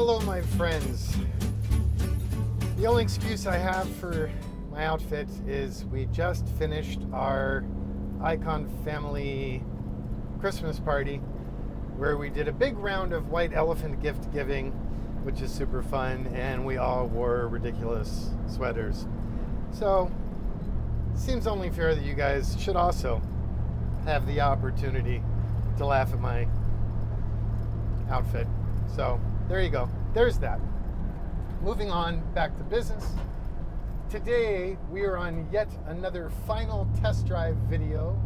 Hello, my friends. The only excuse I have for my outfit is we just finished our Icon family Christmas party where we did a big round of white elephant gift giving, which is super fun, and we all wore ridiculous sweaters. So, it seems only fair that you guys should also have the opportunity to laugh at my outfit. So, there you go. There's that. Moving on back to business. Today we are on yet another final test drive video,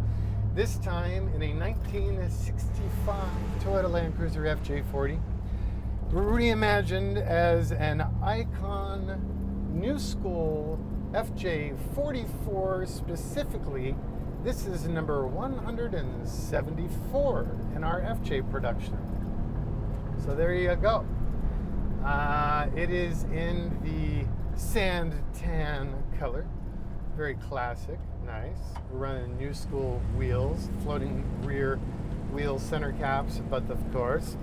this time in a 1965 Toyota Land Cruiser FJ40, reimagined as an Icon new school FJ44. Specifically, this is number 174 in our FJ production. So there you go. It is in the sand tan color, very classic, nice. We're running new school wheels, floating rear wheel center caps, but of course,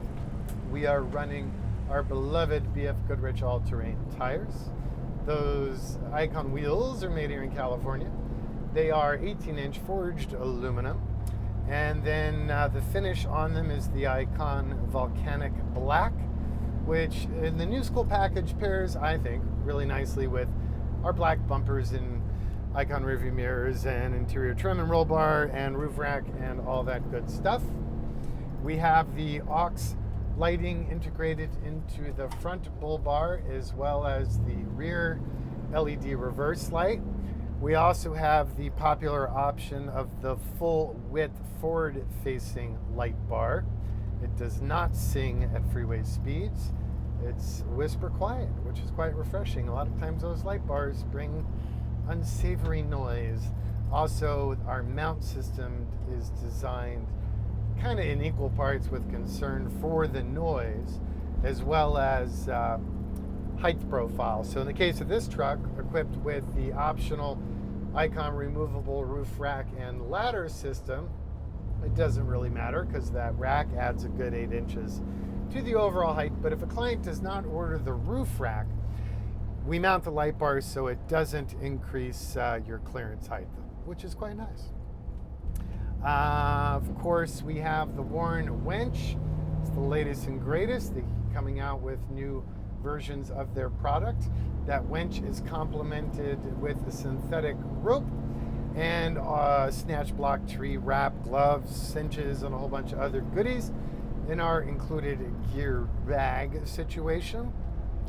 we are running our beloved BF Goodrich all-terrain tires. Those Icon wheels are made here in California. They are 18-inch forged aluminum. And then the finish on them is the Icon Volcanic Black, which in the new school package pairs, I think, really nicely with our black bumpers and Icon rearview mirrors and interior trim and roll bar and roof rack and all that good stuff. We have the aux lighting integrated into the front bull bar as well as the rear LED reverse light. We also have the popular option of the full width forward-facing light bar. It does not sing at freeway speeds. It's whisper quiet, which is quite refreshing. A lot of times those light bars bring unsavory noise. Also, our mount system is designed kind of in equal parts with concern for the noise as well as height profile. So in the case of this truck, equipped with the optional Icon removable roof rack and ladder system, it doesn't really matter because that rack adds a good 8 inches to the overall height. But if a client does not order the roof rack, we mount the light bars so it doesn't increase your clearance height, which is quite nice. Of course, we have the Warren winch. It's the latest and greatest. They're coming out with new versions of their product. That winch is complemented with a synthetic rope and snatch block tree wrap, gloves, cinches, and a whole bunch of other goodies in our included gear bag situation.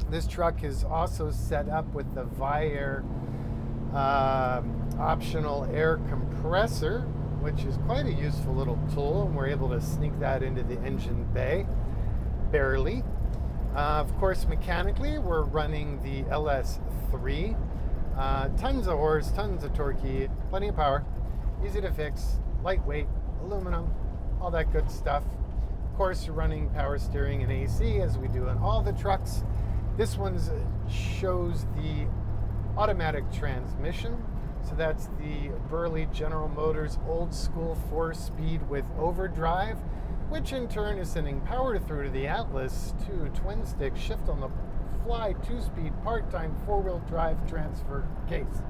This truck is also set up with the Viair optional air compressor, which is quite a useful little tool, and we're able to sneak that into the engine bay, barely. Of course, mechanically, we're running the LS3. Tons of horse, tons of torque, plenty of power, easy to fix, lightweight, aluminum, all that good stuff. Of course, we're running power steering and AC as we do in all the trucks. This one shows the automatic transmission. So that's the Burley General Motors old school 4-speed with overdrive, which in turn is sending power through to the Atlas 2 twin stick shift on the fly 2-speed part-time 4-wheel drive transfer case.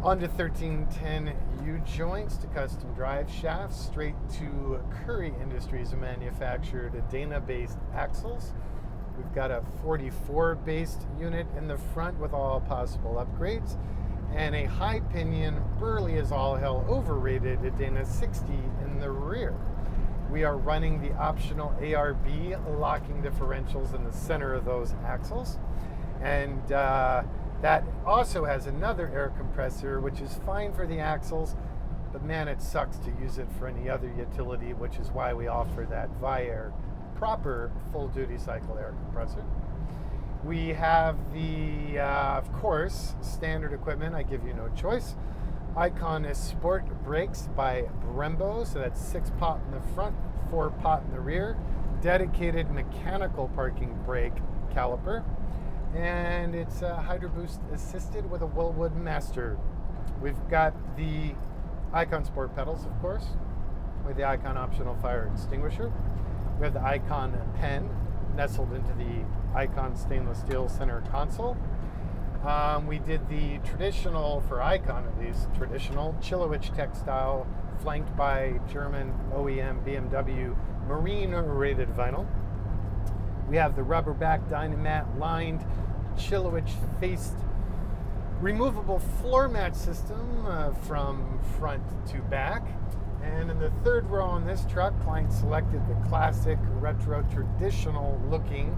Onto 1310 U-joints to custom drive shafts, straight to Curry Industries manufactured Dana-based axles. We've got a 44-based unit in the front with all possible upgrades, and a high pinion, Burley as all hell overrated Dana 60 in the rear. We are running the optional ARB locking differentials in the center of those axles. And that also has another air compressor, which is fine for the axles, but man, it sucks to use it for any other utility, which is why we offer that Viair proper full-duty cycle air compressor. We have the, of course, standard equipment. I give you no choice. Icon Sport brakes by Brembo, so that's 6-pot in the front, 4-pot in the rear. Dedicated mechanical parking brake caliper, and it's Hydro Boost assisted with a Willwood Master. We've got the Icon Sport pedals, of course, with the Icon optional fire extinguisher. We have the Icon pen, nestled into the Icon stainless steel center console. We did the traditional, for Icon at least, traditional Chilowich textile flanked by German OEM BMW marine rated vinyl. We have the rubber back Dynamat lined Chilowich faced removable floor mat system from front to back. And in the third row on this truck, client selected the classic retro traditional looking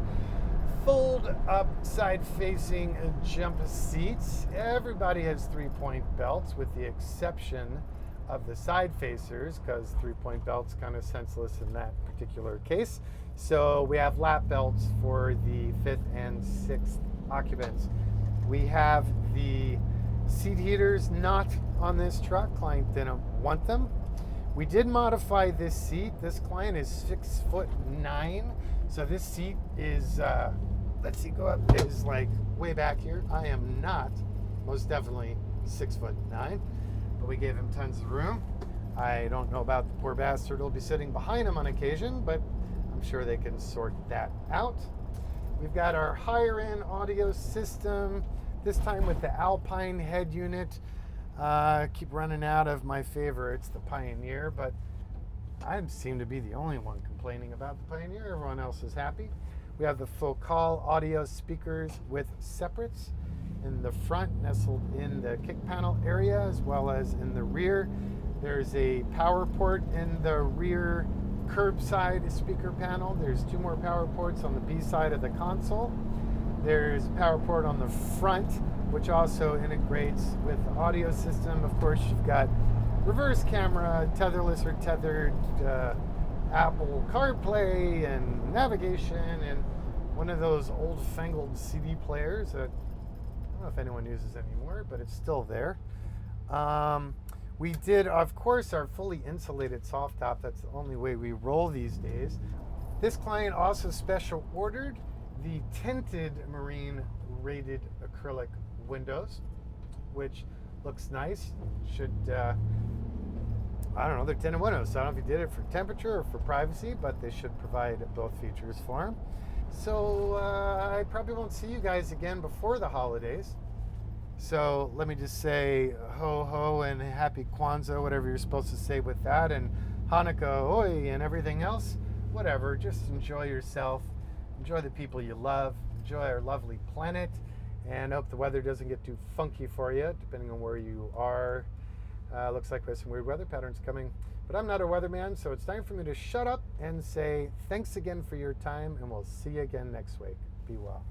fold up side facing jump seats. Everybody has 3-point belts with the exception of the side facers, because 3-point belts kind of senseless in that particular case. So we have lap belts for the 5th and 6th occupants. We have the seat heaters not on this truck. Client didn't want them. We did modify this seat. This client is 6'9", so this seat is let's see, go up, is like way back here. I am not, most definitely 6'9", but we gave him tons of room. I don't know about the poor bastard who'll be sitting behind him on occasion, but I'm sure they can sort that out. We've got our higher end audio system, this time with the Alpine head unit. Keep running out of my favorites, the Pioneer, but I seem to be the only one complaining about the Pioneer. Everyone else is happy. We have the Focal audio speakers with separates in the front, nestled in the kick panel area, as well as in the rear. There's a power port in the rear curbside speaker panel. There's 2 more power ports on the B side of the console. There's a power port on the front, which also integrates with the audio system. Of course, you've got reverse camera, tetherless or tethered, Apple CarPlay and navigation, and one of those old-fangled CD players that I don't know if anyone uses anymore, but it's still there. We did, of course, our fully insulated soft top. That's the only way we roll these days. This client also special ordered the tinted marine rated acrylic windows, which looks nice. Should I don't know, they're tinted windows, so I don't know if you did it for temperature or for privacy, but they should provide both features for them. So I probably won't see you guys again before the holidays. So let me just say ho ho and happy Kwanzaa, whatever you're supposed to say with that, and Hanukkah oi and everything else. Whatever, just enjoy yourself, enjoy the people you love, enjoy our lovely planet, and hope the weather doesn't get too funky for you, depending on where you are. Looks like we have some weird weather patterns coming, but I'm not a weatherman, so it's time for me to shut up and say thanks again for your time, and we'll see you again next week. Be well.